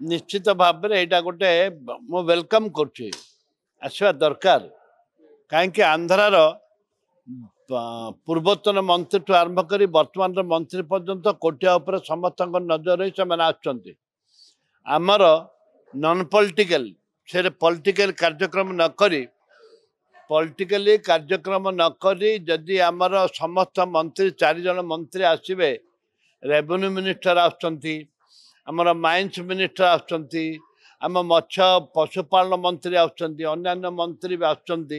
निश्चित भाव में यहाँ गोटे मु वेलकम करुच्ची आसवा दरकार कहीं आंध्रार पूर्वतन मंत्री ठू आरंभ कर वर्तमान मंत्री पर्यंत कोटिया उपर समस्त नजर रही से आमर नॉन पॉलिटिकल से पॉलिटिकल कार्यक्रम न करी पॉलिटिकली कार्यक्रम न करी जदि आमर समस्त मंत्री 4 जन मंत्री आसवे रेवेन्यू मिनिस्टर आमर माइंस मिनिस्टर आम मत्स्य पशुपालन मंत्री अन्य मंत्री भी आसुच्च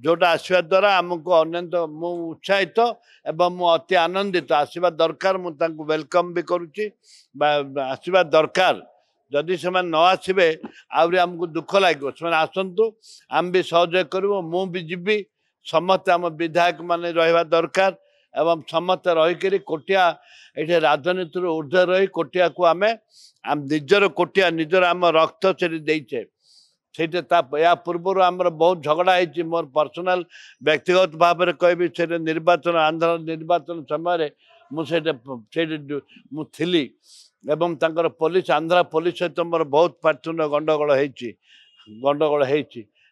जोटा आसवा द्वारा आमको अनंत मु उत्साहित एवं मु अति आनंदित आसवा दरकार मुझे वेलकम भी करुच्ची आसवा दरकार जदि से न आसबे आहरी आमको दुख लगे से आसतु आम भी सहयोग करूँ मु भी जीवी समस्त आम विधायक मान रहा दरकार एवं समस्त रहीकि कोटिया ये राजनीति ऊर्ध्व रही कोटिया को आम निजर कोटिया निजर आम रक्त से देचे से या पूर्व आमर बहुत झगड़ा है मोर पर्सनाल व्यक्तिगत भाव में कहबी से निर्वाचन आंध्र निर्वाचन समय मुझे एवं तंकर पुलिस आंध्र पुलिस सहित मोर बहुत पार्टीन गंडगोल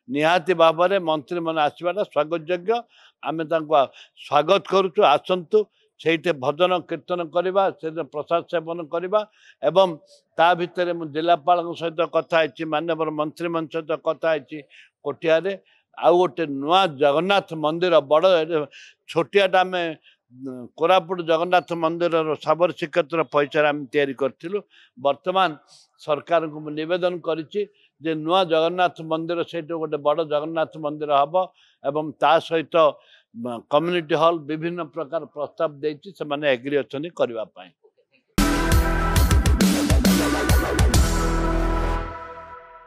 निहाती भाव में मंत्री मैंने आसवाटा स्वागत योग्य आम स्वागत करुचु आसतु से भजन कीर्तन करवा से प्रसाद सेवन करवा एवं ता भितर जिलापाल सहित कथी माननीय मंत्री मन सहित कथी कोटिया आउ गोटे नुआ जगन्नाथ मंदिर बड़ छोटियाटा आम कोरापुट जगन्नाथ मंदिर साबर श्रीक्षेत्र पैसा आम तैयारी वर्तमान सरकार को निवेदन करिछि जे नुआ जगन्नाथ मंदिर से गोटे बड़ जगन्नाथ मंदिर हम एवं ता सहित कम्युनिटी हॉल विभिन्न प्रकार प्रस्ताव देछि से माने एग्री अछनी करबा पाए।